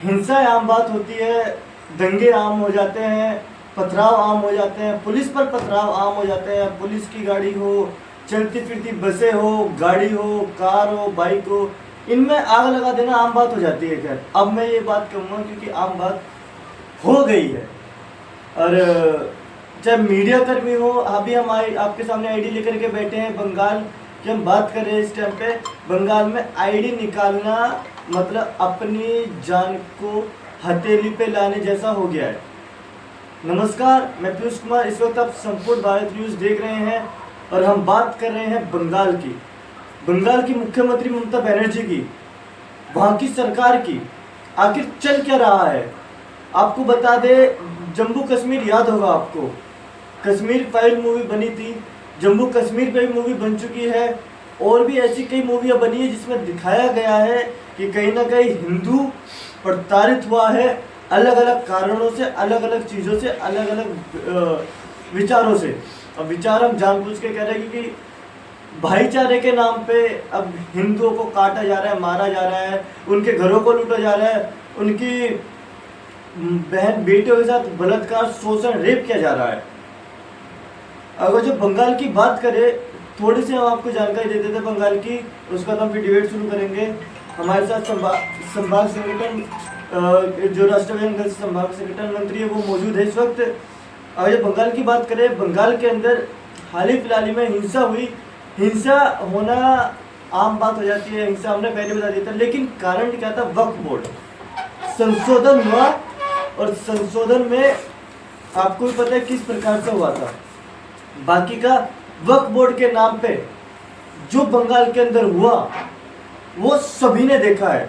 हिंसा आम बात होती है, दंगे आम हो जाते हैं, पथराव आम हो जाते हैं, पुलिस पर पथराव आम हो जाते हैं। पुलिस की गाड़ी हो, चलती फिरती बसें हो, गाड़ी हो, कार हो, बाइक हो, इनमें आग लगा देना आम बात हो जाती है। खैर अब मैं ये बात कहूँगा क्योंकि आम बात हो गई है। और चाहे मीडिया कर्मी हो, अभी हम आपके सामने आईडी लेकर के बैठे हैं। बंगाल की हम बात कर रहे हैं इस टाइम पे। बंगाल में आईडी निकालना मतलब अपनी जान को हथेली पे लाने जैसा हो गया है। नमस्कार, मैं पीयूष कुमार। इस वक्त आप संपूर्ण भारत न्यूज़ देख रहे हैं और हम बात कर रहे हैं बंगाल की। बंगाल की मुख्यमंत्री ममता बनर्जी की, वहाँ की सरकार की आखिर चल क्या रहा है। आपको बता दे, जम्मू कश्मीर याद होगा आपको, कश्मीर फाइल मूवी बनी थी, जम्मू कश्मीर पे भी मूवी बन चुकी है और भी ऐसी कई मूवियाँ बनी है जिसमें दिखाया गया है कि कहीं ना कहीं हिंदू प्रताड़ित हुआ है अलग अलग कारणों से, अलग अलग चीज़ों से, अलग अलग विचारों से। अब विचार हम जानबूझ के कह रहे हैं क्योंकि भाईचारे के नाम पे अब हिंदुओं को काटा जा रहा है, मारा जा रहा है, उनके घरों को लूटा जा रहा है, उनकी बहन बेटियों के साथ बलात्कार, शोषण, रेप किया जा रहा है। अगर जो बंगाल की बात करें, थोड़ी सी हम आपको जानकारी दे देते हैं बंगाल की, उसका तो हम फिर डिबेट शुरू करेंगे। हमारे साथ संभाग संगठन जो राष्ट्रवादी संभाग संगठन मंत्री है वो मौजूद है इस वक्त। अगर जो बंगाल की बात करें, बंगाल के अंदर हाल ही फिलहाल में हिंसा हुई। हिंसा होना आम बात हो जाती है, हिंसा हमने पहले बता दिया था, लेकिन कारण क्या था? वक्फ बोर्ड संशोधन हुआ और संशोधन में आपको भी पता है किस प्रकार से हुआ था। बाकी का वक्फ बोर्ड के नाम पे जो बंगाल के अंदर हुआ वो सभी ने देखा है।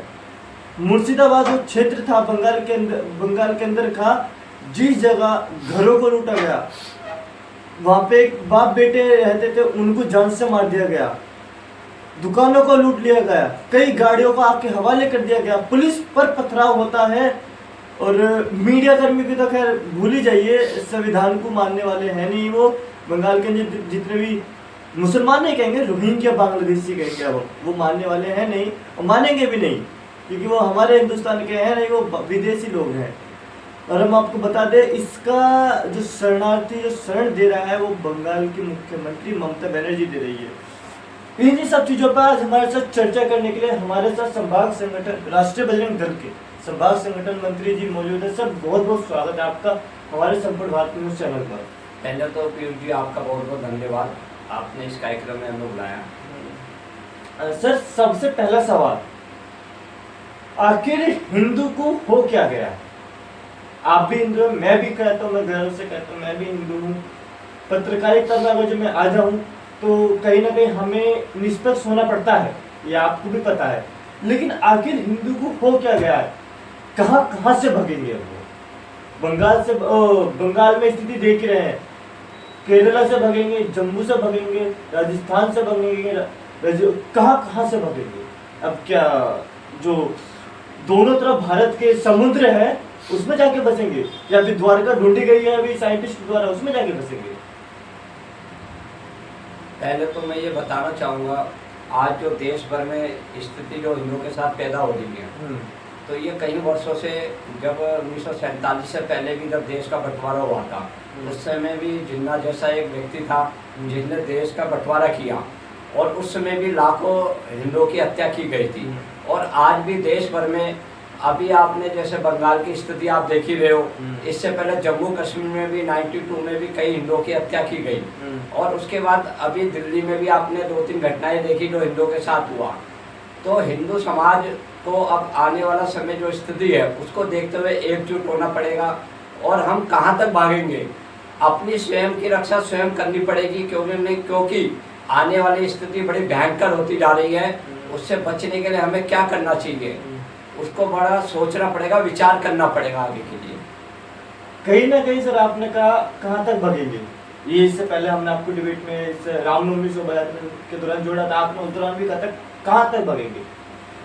मुर्शिदाबाद जो क्षेत्र था बंगाल के अंदर का, जिस जगह घरों को लूटा गया, वहां पे एक बाप बेटे रहते थे, उनको जान से मार दिया गया, दुकानों को लूट लिया गया, कई गाड़ियों को आग के हवाले कर दिया गया, पुलिस पर पथराव होता है। और मीडिया कर्मी भी तो खैर भूल ही जाइए, संविधान को मानने वाले हैं नहीं वो। बंगाल के जितने भी मुसलमान नहीं कहेंगे, रोहिंग्या बांग्लादेशी कहेंगे, वो मानने वाले हैं नहीं और मानेंगे भी नहीं क्योंकि वो हमारे हिंदुस्तान के हैं नहीं, वो विदेशी लोग हैं। और हम आपको बता दें, इसका जो शरणार्थी जो शरण दे रहा है वो बंगाल की मुख्यमंत्री ममता बनर्जी दे रही है। इन्हीं सब चीज़ों पर आज हमारे साथ चर्चा करने के लिए हमारे साथ संभाग संगठन राष्ट्रीय बजरंग दल के संभाग संगठन मंत्री जी मौजूद है। सर बहुत बहुत स्वागत है आपका हमारे संपूर्ण भारत न्यूज़ चैनल पर। पहले तो पीयूष जी आपका बहुत बहुत धन्यवाद, आपने इस कार्यक्रम में हमें बुलाया। सर सबसे पहला सवाल, आखिर हिंदू को हो क्या गया? आप भी हिंदू हैं, मैं भी कहता हूँ, मैं गर्व से कहता हूँ मैं भी हिंदू हूँ। पत्रकारिता में अगर जो मैं आ जाऊँ तो कहीं ना कहीं हमें निष्पक्ष होना पड़ता है, ये आपको भी पता है। लेकिन आखिर हिंदू को हो क्या गया है? कहाँ कहाँ से भगेंगे वो? बंगाल में स्थिति देख रहे हैं, केरला से भगेंगे, जम्मू से भगेंगे, राजस्थान से भगेंगे, कहाँ कहाँ से भगेंगे? अब क्या जो दोनों तरफ भारत के समुद्र है उसमें जाके बसेंगे या फिर द्वारका ढूंढी गई है अभी साइंटिस्ट द्वारा, उसमें जाके बसेंगे? पहले तो मैं ये बताना चाहूँगा, आज जो देश भर में स्थिति जो हिंदुओं के साथ पैदा हो रही है, तो ये कई वर्षों से, जब 1947 से पहले भी जब देश का बंटवारा हुआ था, उस समय भी जिन्ना जैसा एक व्यक्ति था जिसने देश का बंटवारा किया और उस समय भी लाखों हिंदुओं की हत्या की गई थी। और आज भी देश भर में, अभी आपने जैसे बंगाल की स्थिति आप देख ही रहे हो, इससे पहले जम्मू कश्मीर में भी 92 में भी कई हिंदुओं की हत्या की गई। और उसके बाद अभी दिल्ली में भी आपने 2-3 घटनाएं देखी जो हिंदुओं के साथ हुआ। तो हिंदू समाज को अब आने वाला समय जो स्थिति है उसको देखते हुए एकजुट होना पड़ेगा। और हम कहाँ तक भागेंगे? अपनी स्वयं की रक्षा स्वयं करनी पड़ेगी, क्योंकि आने वाली स्थिति बड़ी भयंकर होती जा रही है। उससे बचने के लिए हमें क्या करना चाहिए, उसको बड़ा सोचना पड़ेगा, विचार करना पड़ेगा आगे के लिए। कहीं ना कहीं सर आपने कहा कहाँ तक भगेंगे, ये इससे पहले हमने आपको डिबेट में इस रामनवमी शोभा यात्रा के दौरान जोड़ा था, आपने उस दौरान भी कहा था कहाँ तक भगेंगे।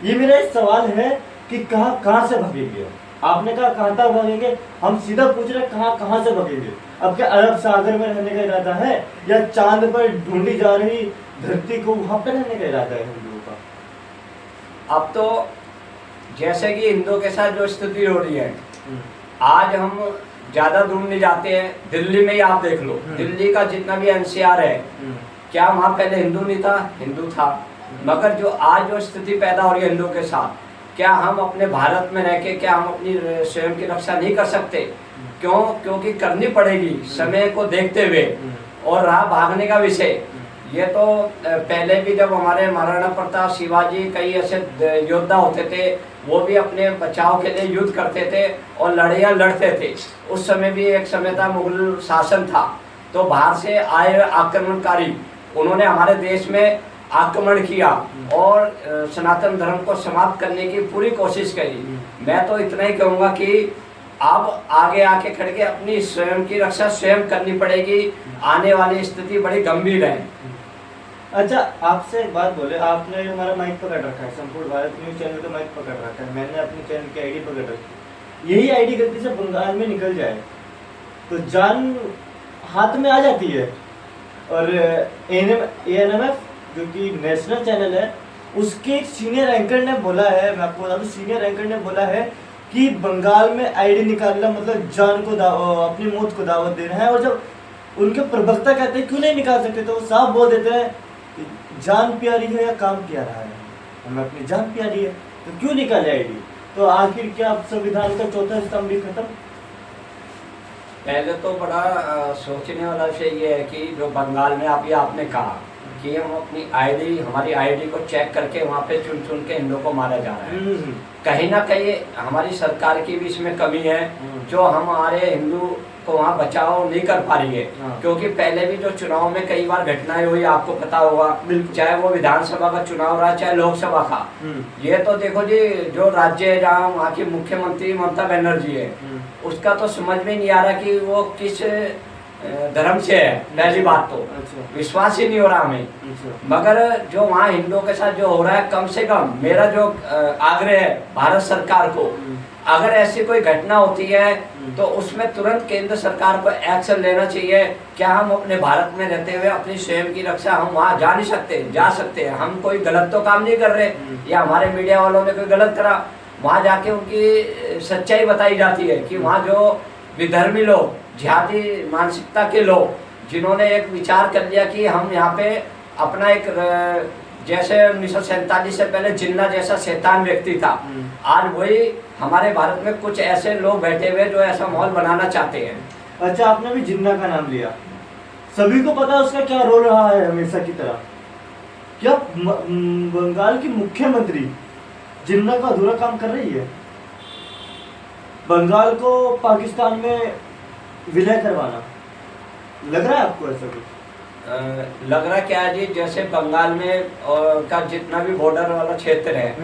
ये मेरा एक सवाल है कि कहाँ से भगेंगे? आपने कहा कहाँ तक भगेंगे, हम सीधा पूछ रहे कहाँ से भगेंगे? अब क्या अरब सागर में रहने का इरादा है या चांद पर ढूंढी जा रही धरती को वहां पर रहने का इरादा है हिंदुओं का? अब तो जैसे कि हिंदुओं के साथ जो स्थिति हो रही है, आज हम ज्यादा दूर नहीं जाते हैं, दिल्ली में ही आप देख लो, दिल्ली का जितना भी एनसीआर है, क्या वहाँ पहले हिंदू नहीं था? हिंदू था। मगर जो आज जो स्थिति पैदा हो रही है हिंदुओं के साथ, क्या हम अपने भारत में रह के क्या हम अपनी स्वयं की रक्षा नहीं कर सकते? क्यों? क्योंकि करनी पड़ेगी समय को देखते हुए। और रहा भागने का विषय, ये तो पहले भी जब हमारे महाराणा प्रताप, शिवाजी, कई ऐसे योद्धा होते थे, वो भी अपने बचाव के लिए युद्ध करते थे और लड़ाइयाँ लड़ते थे। उस समय भी एक समय था, मुगल शासन था, तो बाहर से आए आक्रमणकारी उन्होंने हमारे देश में आक्रमण किया और सनातन धर्म को समाप्त करने की पूरी कोशिश करी। मैं तो इतना ही कहूँगा कि अब आगे आके खड़े के अपनी स्वयं की रक्षा स्वयं करनी पड़ेगी। आने वाली स्थिति बड़ी गंभीर है। अच्छा, आपसे एक बात बोले, आपने हमारा माइक पकड़ रखा है, संपूर्ण भारत न्यूज चैनल का माइक पकड़ रखा है, मैंने अपने चैनल की आईडी पकड़ रखी। यही आईडी गलती से बंगाल में निकल जाए तो जान हाथ में आ जाती है। और ANMF जो कि नेशनल चैनल है, उसके एक सीनियर एंकर ने बोला है, मैं आपको बता दूं, सीनियर एंकर ने बोला है कि बंगाल में आईडी निकालना मतलब जान को अपनी मौत को दावत देना है। और जब उनके प्रवक्ता कहते हैं क्यों नहीं निकाल सकते, तो वो साफ बोल देते हैं कि जान प्यारी है या काम प्यारा है, हमें अपनी जान प्यारी है, तो क्यों निकाले आईडी? तो आखिर क्या संविधान का चौथा स्तंभ भी खत्म? पहले तो बड़ा सोचने वाला विषय ये है कि जो बंगाल में आपने कहा कि हम अपनी आईडी, हमारी आईडी को चेक करके वहाँ पे चुन चुन के हिंदुओं को मारा जा रहा है। कहीं ना कहीं हमारी सरकार की भी इसमें कमी है, जो हमारे हिंदू को वहाँ बचाव नहीं कर पा रही है। क्योंकि पहले भी जो चुनाव में कई बार घटनाएं हुई, आपको पता होगा, चाहे वो विधानसभा का चुनाव रहा चाहे लोकसभा का। ये तो देखो जी, जो राज्य है जहाँ वहाँ की मुख्यमंत्री ममता बनर्जी है, उसका तो समझ में नहीं आ रहा कि वो किस धर्म से है। पहली बात तो विश्वास ही नहीं हो रहा हमें। मगर जो वहाँ हिंदुओं के साथ जो हो रहा है, कम से कम मेरा जो आग्रह है भारत सरकार को, अगर ऐसी कोई घटना होती है तो उसमें तुरंत केंद्र सरकार को एक्शन लेना चाहिए। क्या हम अपने भारत में रहते हुए अपनी स्वयं की रक्षा हम वहाँ जा नहीं सकते? जा सकते हैं। हम कोई गलत तो काम नहीं कर रहे, या हमारे मीडिया वालों ने कोई गलत करा, वहाँ जाके उनकी सच्चाई बताई जाती है कि वहाँ जो विधर्मी लोग, जिहादी मानसिकता के लोग, जिन्होंने एक विचार कर लिया कि हम यहाँ पे अपना एक, जैसे 1947 से पहले जिन्ना जैसा शैतान व्यक्ति था, आज वही हमारे भारत में कुछ ऐसे लोग बैठे हुए जो ऐसा माहौल बनाना चाहते हैं। अच्छा, आपने भी जिन्ना का नाम लिया, सभी को पता है उसका क्या रोल रहा है हमेशा की तरह। क्या बंगाल की मुख्यमंत्री जिन्ना का अधूरा काम कर रही है? बंगाल को पाकिस्तान में विलय करवाना, लग रहा है आपको ऐसा कुछ? लग रहा क्या है जी, जैसे बंगाल में का जितना भी बॉर्डर वाला क्षेत्र है,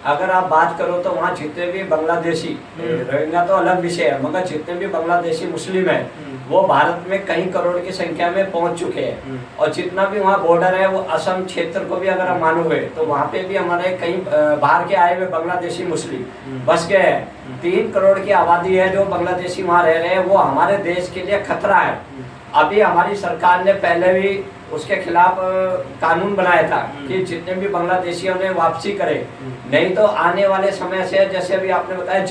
अगर आप बात करो तो वहाँ जितने भी बांग्लादेशी, रोहिंग्या तो अलग विषय है, मगर जितने भी बांग्लादेशी मुस्लिम हैं, वो भारत में कई करोड़ की संख्या में पहुंच चुके हैं। और जितना भी वहाँ बॉर्डर है, वो असम क्षेत्र को भी अगर हम मानोगे तो वहाँ पे भी हमारे कई बाहर के आए हुए बांग्लादेशी मुस्लिम बस गए हैं। 3 करोड़ की आबादी है जो बांग्लादेशी वहाँ रह रहे हैं, वो हमारे देश के लिए खतरा है। अभी हमारी सरकार ने पहले भी उसके खिलाफ कानून बनाया था कि जितने भी बांग्लादेशियों ने वापसी करे, नहीं तो आने वाले समय से, जैसे अभी आपने बताया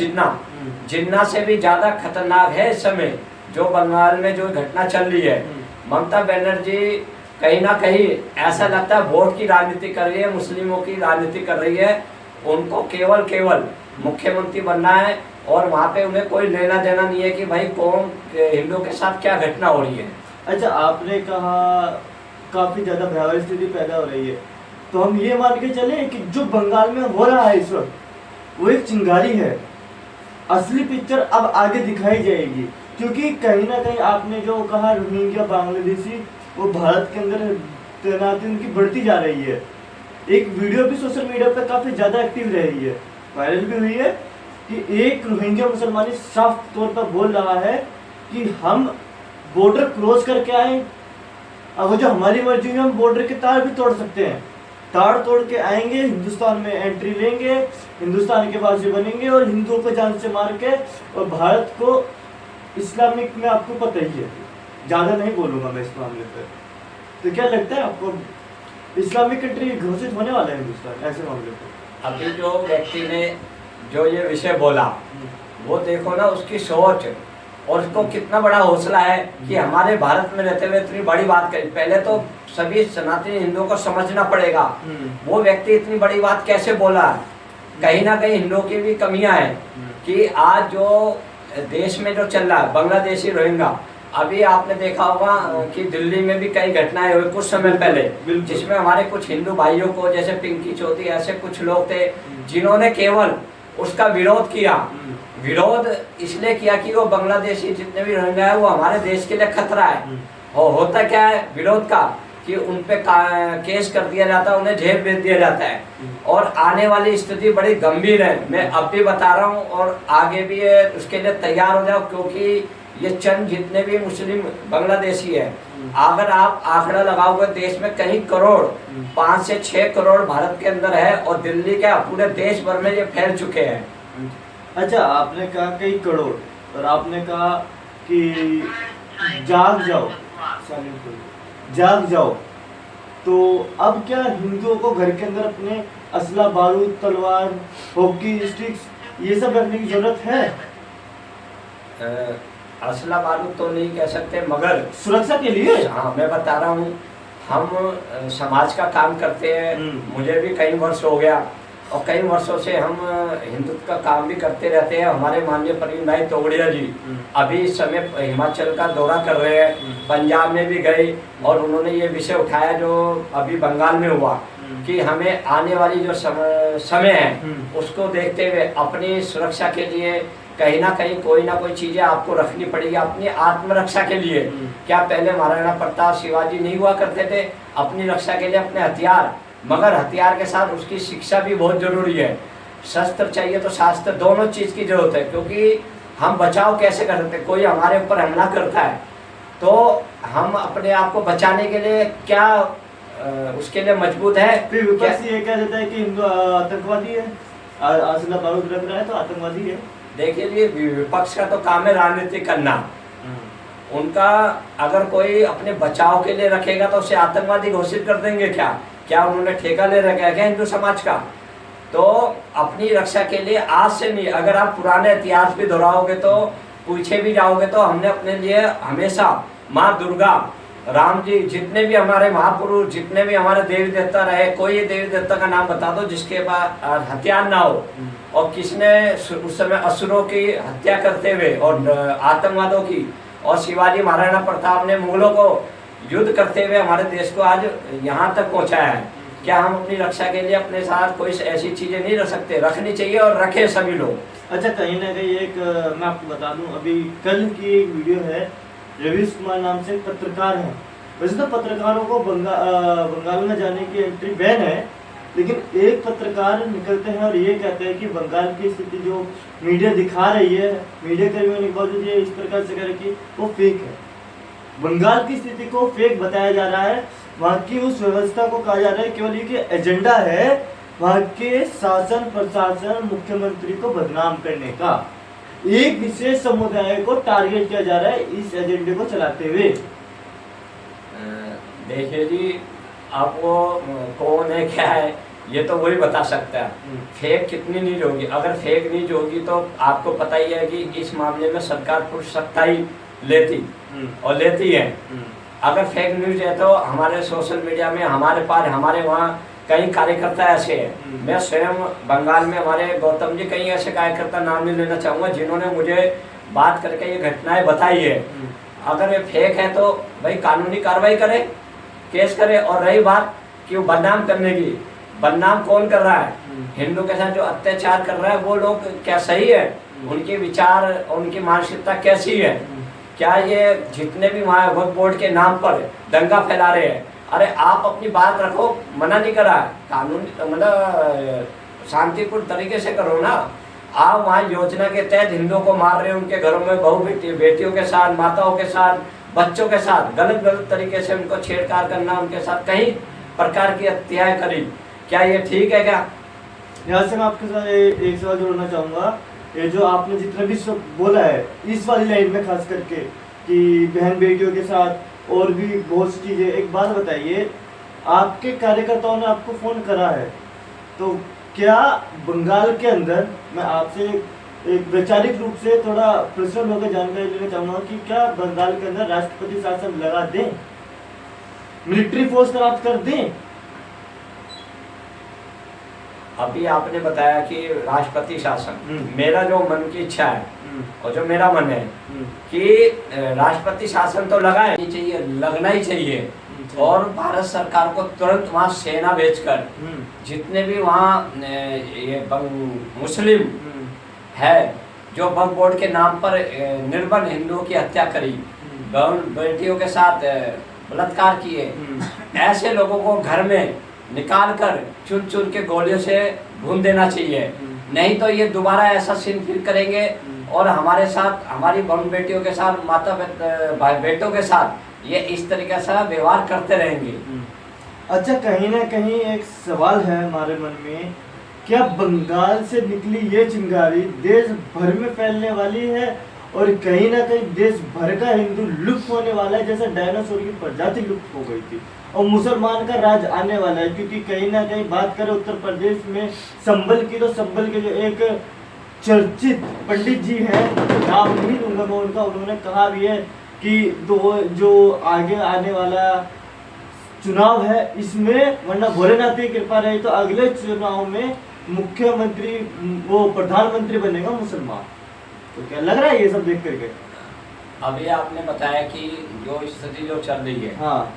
जिन्ना से भी ज्यादा खतरनाक है इस समय जो बंगाल में जो घटना चल रही है। ममता बनर्जी कहीं ना कहीं ऐसा लगता है वोट की राजनीति कर रही है, मुस्लिमों की राजनीति कर रही है। उनको केवल मुख्यमंत्री बनना है और वहाँ पे उन्हें कोई लेना देना नहीं है कि भाई कौन हिंदुओं के साथ क्या घटना हो रही है। अच्छा, आपने कहा काफी ज्यादा भयावह स्थिति पैदा हो रही है, तो हम ये मान के चले कि जो बंगाल में हो रहा है इस वक्त वो एक चिंगारी है। असली पिक्चर अब आगे दिखाई जाएगी, क्योंकि कहीं ना कहीं आपने जो कहा रोहिंग्या बांग्लादेशी वो भारत के अंदर तैनाती उनकी बढ़ती जा रही है। एक वीडियो भी सोशल मीडिया पर काफी ज्यादा एक्टिव रही है, वायरल भी हुई है, कि एक रोहिंग्या मुसलमानी साफ तौर पर बोल रहा है कि हम बॉर्डर क्रॉस करके आए, अब जो हमारी मर्जी है हम बॉर्डर के तार भी तोड़ सकते हैं, तार तोड़ के आएंगे, हिंदुस्तान में एंट्री लेंगे, हिंदुस्तान के वासी बनेंगे और हिंदुओं को जान से मार के, और भारत को इस्लामिक में आपको पता ही है, ज़्यादा नहीं बोलूँगा मैं इस मामले पर। तो क्या लगता है आपको इस्लामिक कंट्री घोषित होने वाला है हिंदुस्तान ऐसे मामले पर? अभी जो व्यक्ति ने जो ये विषय बोला, वो देखो ना उसकी सोच, और उसको कितना बड़ा हौसला है कि हमारे भारत में रहते हुए इतनी बड़ी बात करी। पहले तो सभी सनातनी हिंदुओं को समझना पड़ेगा वो व्यक्ति इतनी बड़ी बात कैसे बोला। कहीं ना कहीं हिंदुओं की भी कमियां हैं कि आज जो देश में जो चल रहा है बांग्लादेशी रोहिंग्या, अभी आपने देखा होगा कि दिल्ली में भी कई घटनाएं हुई कुछ समय पहले, जिसमें हमारे कुछ हिंदू भाइयों को, जैसे पिंकी चौधरी, ऐसे कुछ लोग थे जिन्होंने केवल उसका विरोध किया। विरोध इसलिए किया कि वो बांग्लादेशी जितने भी रोहिंग्या है वो हमारे देश के लिए खतरा है। और होता क्या है विरोध का कि उन पे केस कर दिया जाता है, उन्हें जेल भेज दिया जाता है, और आने वाली स्थिति बड़ी गंभीर है। मैं अब भी बता रहा हूँ और आगे भी ये उसके लिए तैयार हो जाओ, क्योंकि ये चंद जितने भी मुस्लिम बांग्लादेशी है, अगर आप आंकड़ा लगाओगे देश में कहीं करोड़, 5 से 6 करोड़ भारत के अंदर है, और दिल्ली के पूरे देश भर में ये फैल चुके हैं। अच्छा, आपने कहा कई करोड़, और आपने कहा कि जाग जाओ, जाग जाओ, तो अब क्या हिंदुओं को घर के अंदर अपने असला, बारूद, तलवार, हॉकी स्टिक्स ये सब रखने की जरूरत है? असला बारूद तो नहीं कह सकते, मगर सुरक्षा के लिए। हाँ, मैं बता रहा हूँ, हम समाज का काम करते हैं, मुझे भी कई वर्ष हो गया, और कई वर्षों से हम हिंदुत्व का काम भी करते रहते हैं। हमारे माननीय प्रवीण भाई तोगड़िया जी अभी इस समय हिमाचल का दौरा कर रहे हैं, पंजाब में भी गए, और उन्होंने ये विषय उठाया जो अभी बंगाल में हुआ, कि हमें आने वाली जो समय है उसको देखते हुए अपनी सुरक्षा के लिए कहीं ना कहीं कोई ना कोई चीजें आपको रखनी पड़ेगी अपनी आत्मरक्षा के लिए। क्या पहले महाराणा प्रताप, शिवाजी नहीं हुआ करते थे अपनी रक्षा के लिए अपने हथियार, मगर हथियार के साथ उसकी शिक्षा भी बहुत जरूरी है। शस्त्र चाहिए तो शास्त्र, दोनों चीज की जरूरत है, क्योंकि हम बचाव कैसे कर सकते हैं, कोई हमारे ऊपर हमला करता है तो हम अपने आप को बचाने के लिए क्या उसके लिए मजबूत है। फिर विपक्ष ये कह देता है कि हिंदू आतंकवादी है, असला बारूद रख रहा है तो आतंकवादी है। देखिए, ये विपक्ष का तो काम है राजनीति करना। उनका अगर कोई अपने बचाव के लिए रखेगा तो उसे आतंकवादी घोषित कर देंगे क्या? क्या उन्होंने ठेका ले रखा है क्या हिंदू समाज का? तो अपनी रक्षा के लिए आज से नहीं, अगर आप पुराने इतिहास भी दोहराओगे तो पूछे भी जाओगे तो हमने अपने लिए हमेशा माँ दुर्गा, राम जी, जितने भी हमारे महापुरुष, जितने भी हमारे देवी देवता रहे, कोई देवी देवता का नाम बता दो जिसके पास हथियार ना हो, और किसने उस समय असुरों की हत्या करते हुए और आतंकवादों की, और शिवाजी महाराणा प्रताप ने मुगलों को युद्ध करते हुए हमारे देश को आज यहाँ तक पहुँचाया है। क्या हम अपनी रक्षा के लिए अपने साथ कोई ऐसी चीजें नहीं रख सकते? रखनी चाहिए और रखे सभी लोग। अच्छा, कहीं ना कहीं एक मैं आपको बता दूं, अभी कल की एक वीडियो है, रवीश कुमार नाम से पत्रकार हैं। वैसे तो पत्रकारों को बंगाल में जाने की एंट्री बैन है, लेकिन एक पत्रकार निकलते हैं और ये कहते हैं कि बंगाल की स्थिति जो मीडिया दिखा रही है, मीडिया कर्मियों ने बावजूद ये इस प्रकार से कह रहे कि वो फेक है। बंगाल की स्थिति को फेक बताया जा रहा है, वहाँ की उस व्यवस्था को कहा जा रहा है केवल ये एजेंडा है वहाँ के शासन प्रशासन मुख्यमंत्री को बदनाम करने का। एक विशेष समुदाय को टारगेट किया जा रहा है इस एजेंडे को चलाते हुए। देखिए जी, अब वो कौन है क्या है ये तो वही बता सकता है। फेक कितनी न्यूज होगी, अगर फेक न्यूज होगी तो आपको पता ही है कि इस मामले में सरकार पूरी सख्ताई लेती और लेती है। अगर फेक न्यूज है तो हमारे सोशल मीडिया में हमारे वहाँ कई कार्यकर्ता ऐसे हैं। मैं स्वयं बंगाल में हमारे गौतम जी, कई ऐसे कार्यकर्ता, नाम नहीं लेना चाहूँगा, जिन्होंने मुझे बात करके ये घटनाएं बताई है। अगर ये फेक है तो भाई कानूनी कार्रवाई करे, केस करे। और रही बात कि वो बदनाम करने की, बदनाम कौन कर रहा है? हिंदू के साथ जो अत्याचार कर रहा है वो लोग क्या सही है? उनके विचार, उनकी मानसिकता कैसी है? क्या ये जितने भी वहाँ वक्फ बोर्ड के नाम पर दंगा फैला रहे हैं? अरे आप अपनी बात रखो, मना नहीं करा है, कानून मतलब शांतिपूर्ण तरीके से करो ना। आप वहाँ योजना के तहत हिंदुओं को मार रहे हैं, उनके घरों में बहू बेटियों के साथ, माताओं के साथ, बच्चों के साथ गलत तरीके से उनको छेड़छाड़ करना, उनके साथ कई प्रकार की हत्याएं करी, क्या ये ठीक है क्या? यहाँ से मैं आपके साथ एक सवाल जोड़ना चाहूँगा। ये जो आपने जितना भी सब बोला है इस वाली लाइन में खास करके कि बहन बेटियों के साथ और भी बहुत सी चीज़ें, एक बात बताइए, आपके कार्यकर्ताओं ने आपको फ़ोन करा है तो क्या बंगाल के अंदर, मैं आपसे एक वैचारिक रूप से थोड़ा पर्सनल होकर जानकारी लेना चाहूंगा कि क्या बंगाल के अंदर राष्ट्रपति शासन लगा दें, मिलिट्री फोर्स तैनात कर दें? अभी आपने बताया कि राष्ट्रपति शासन, मेरा जो मन की इच्छा है और जो मेरा मन है कि राष्ट्रपति शासन तो लगाए ही चाहिए, लगना ही चाहिए। और भारत सरकार को तुरंत वहाँ सेना भेजकर जितने भी वहाँ ये मुस्लिम है जो वक्फ बोर्ड के नाम पर निर्बल हिंदुओं की हत्या करी, बेटियों के साथ बलात्कार किए, ऐसे लोगों को घर में निकाल कर चुन चुन के गोलियों से भून देना चाहिए। नहीं तो ये दोबारा ऐसा सीन फिर करेंगे और हमारे साथ, हमारी बहन बेटियों के साथ, माता भाई बेटों के साथ ये इस तरीके से व्यवहार करते रहेंगे। अच्छा, कहीं ना कहीं एक सवाल है हमारे मन में, क्या बंगाल से निकली ये चिंगारी देश भर में फैलने वाली है और कहीं ना कहीं देश भर का हिंदू लुप्त होने वाला है, जैसे डायनासोर की प्रजाति लुप्त हो गई थी और मुसलमान का राज आने वाला है? क्योंकि कहीं ना कहीं बात करें उत्तर प्रदेश में संभल की, तो संभल के जो एक चर्चित पंडित जी हैं, नाम नहीं लूंगा मैं उनका, उन्होंने कहा भी है कि जो आगे आने वाला चुनाव है इसमें, वरना भोलेनाथ की कृपा रही तो अगले चुनाव में मुख्यमंत्री, वो प्रधानमंत्री बनेगा मुसलमान। तो क्या लग रहा है ये सब देख करके? अभी आपने बताया कि जो स्थिति जो चल रही है, हाँ,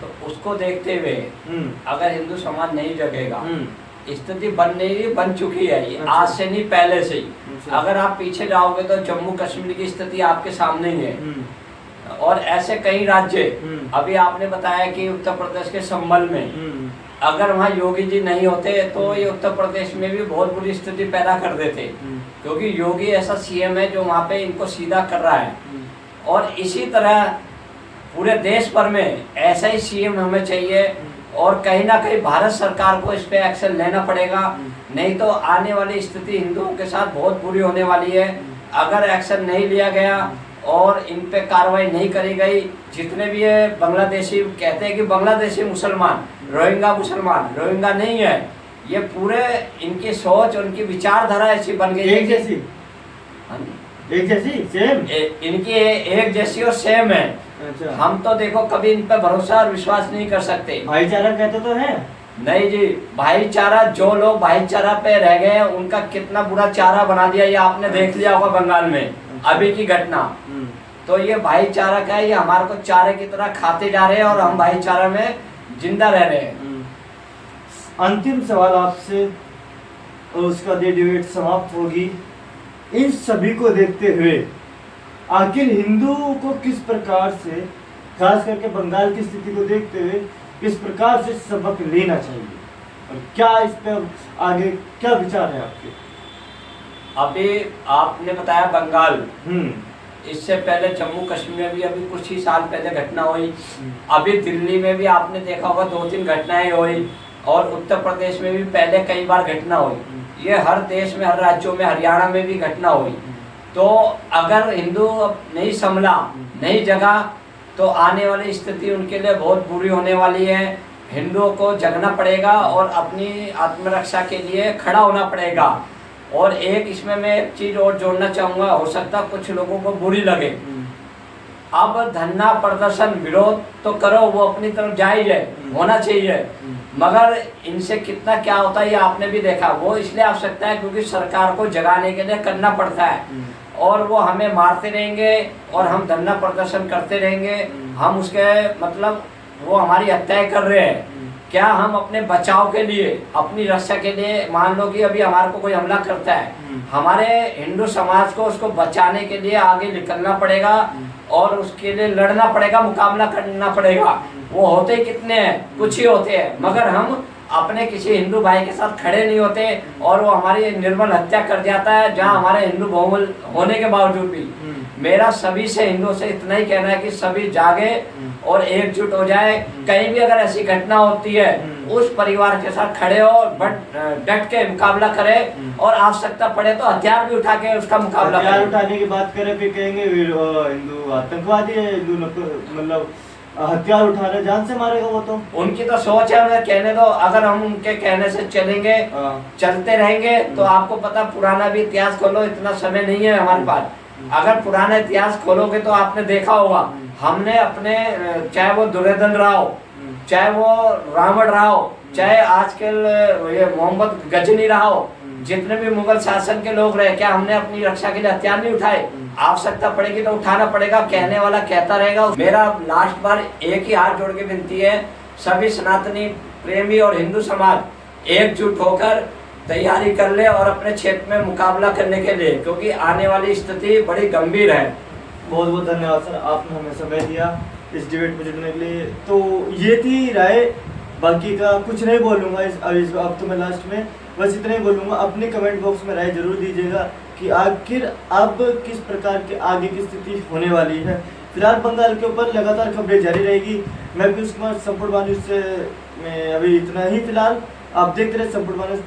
तो उसको देखते हुए अगर हिंदू समाज नहीं जगेगा, स्थिति बन चुकी है ये, अच्छा। आज से नहीं पहले से ही। अच्छा। अगर आप पीछे जाओगे तो जम्मू कश्मीर की स्थिति आपके सामने ही है और ऐसे कई राज्य। अभी आपने बताया कि उत्तर प्रदेश के संभल में अगर वहाँ योगी जी नहीं होते तो ये उत्तर प्रदेश में भी बहुत बुरी स्थिति पैदा कर देते, क्योंकि योगी ऐसा सीएम है जो वहाँ पे इनको सीधा कर रहा है। और इसी तरह पूरे देश भर में ऐसा ही सीएम हमें चाहिए और कहीं ना कहीं भारत सरकार को इस पे एक्शन लेना पड़ेगा, नहीं तो आने वाली स्थिति हिंदुओं के साथ बहुत बुरी होने वाली है। अगर एक्शन नहीं लिया गया और इन पे कार्रवाई नहीं करी गई, जितने भी ये बांग्लादेशी कहते हैं कि बांग्लादेशी मुसलमान, रोहिंगा नहीं है, ये पूरे इनकी सोच, उनकी विचारधारा ऐसी बन गई है, एक जैसी सेम, इनकी एक जैसी और सेम है। अच्छा। हम तो देखो कभी इन पे भरोसा और विश्वास नहीं कर सकते। भाईचारा कहते तो है नहीं जी, भाईचारा, जो लोग भाईचारा पे रह गए हैं उनका कितना बुरा चारा बना दिया, ये आपने देख लिया होगा बंगाल में अभी की घटना। तो ये भाईचारा का है, ये हमारे को चारे की तरह खाते जा रहे हैं और हम भाईचारा में जिंदा रह रहे हैं। अंतिम सवाल आपसे और उसका डिबेट समाप्त होगी। इन सभी को देखते हुए आखिर हिंदुओं को किस प्रकार से, खास करके बंगाल की स्थिति को देखते हुए किस प्रकार से सबक लेना चाहिए और क्या इस पर आगे क्या विचार है आपके? अभी आपने बताया बंगाल, इससे पहले जम्मू कश्मीर में भी अभी कुछ ही साल पहले घटना हुई, अभी दिल्ली में भी आपने देखा होगा 2-3 घटनाएं हुई और उत्तर प्रदेश में भी पहले कई बार घटना हुई। ये हर देश में, हर राज्यों में, हरियाणा में भी घटना हुई। तो अगर हिंदू नहीं संभला, नहीं जगा, तो आने वाली स्थिति उनके लिए बहुत बुरी होने वाली है। हिंदुओं को जगना पड़ेगा और अपनी आत्मरक्षा के लिए खड़ा होना पड़ेगा। और एक इसमें मैं एक चीज़ और जोड़ना चाहूँगा, हो सकता कुछ लोगों को बुरी लगे, अब धरना प्रदर्शन विरोध तो करो, वो अपनी तरफ जायज है, होना चाहिए, मगर इनसे कितना क्या होता है ये आपने भी देखा। वो इसलिए आवश्यकता है क्योंकि सरकार को जगाने के लिए करना पड़ता है और वो हमें मारते रहेंगे और हम धरना प्रदर्शन करते रहेंगे, हम उसके मतलब वो हमारी हत्याएं कर रहे हैं। क्या हम अपने बचाव के लिए, अपनी रक्षा के लिए, मान लो कि अभी हमारे को कोई हमला करता है, हमारे हिंदू समाज को उसको बचाने के लिए आगे निकलना पड़ेगा और उसके लिए लड़ना पड़ेगा, मुकाबला करना पड़ेगा। वो होते कितने हैं, कुछ ही होते हैं, मगर हम अपने किसी हिंदू भाई के साथ खड़े नहीं होते और वो हमारी निर्मल हत्या कर जाता है, जहाँ हमारे हिंदू बहुमूल्य होने के बावजूद भी। मेरा सभी से, हिंदुओं से इतना ही कहना है कि सभी जागे और एकजुट हो जाए। कहीं भी अगर ऐसी घटना होती है उस परिवार के साथ खड़े हो, डट के मुकाबला करे और आवश्यकता पड़े तो हथियार भी उठा के उसका मुकाबला करें। हथियार उठाने की बात करें फिर कहेंगे हिंदू आतंकवादी है, हिंदू मतलब हथियार उठा रहे, जान से मारेगा वो तो। उनकी तो सोच है, उन्हें कहने दो। अगर हम उनके कहने से चलेंगे, चलते रहेंगे, तो आपको पता पुराना भी इतिहास खोलो, इतना समय नहीं है हमारे पास। अगर पुराना इतिहास खोलोगे तो आपने देखा होगा, हमने अपने चाहे वो दुर्योधन राव, चाहे वो रावण राव, चाहे आजकल ये मोहम्मद गजनी राव, जितने भी मुगल शासन के लोग रहे, क्या हमने अपनी रक्षा के लिए हथियार नहीं उठाए? आवश्यकता पड़ेगी तो उठाना पड़ेगा, कहने वाला कहता रहेगा। मेरा लास्ट बार एक ही हाथ जोड़ के विनती है, सभी सनातनी प्रेमी और हिंदू समाज एकजुट होकर तैयारी कर ले और अपने क्षेत्र में मुकाबला करने के लिए, क्योंकि आने वाली स्थिति बड़ी गंभीर है। बहुत बहुत धन्यवाद सर, आपने हमें समय दिया इस डिबेट में जुड़ने के लिए। तो ये थी राय, बाकी का कुछ नहीं बोलूँगा अब तो मैं लास्ट में बस इतना ही बोलूँगा। अपने कमेंट बॉक्स में राय जरूर दीजिएगा कि आखिर अब किस प्रकार के आगे की स्थिति होने वाली है। फिलहाल बंगाल के ऊपर लगातार खबरें जारी रहेगी। मैं पीयूष कुमार, संपूर्ण न्यूज़ से मैं अभी इतना ही फिलहाल। आप देखते रहे संपूर्ण न्यूज़।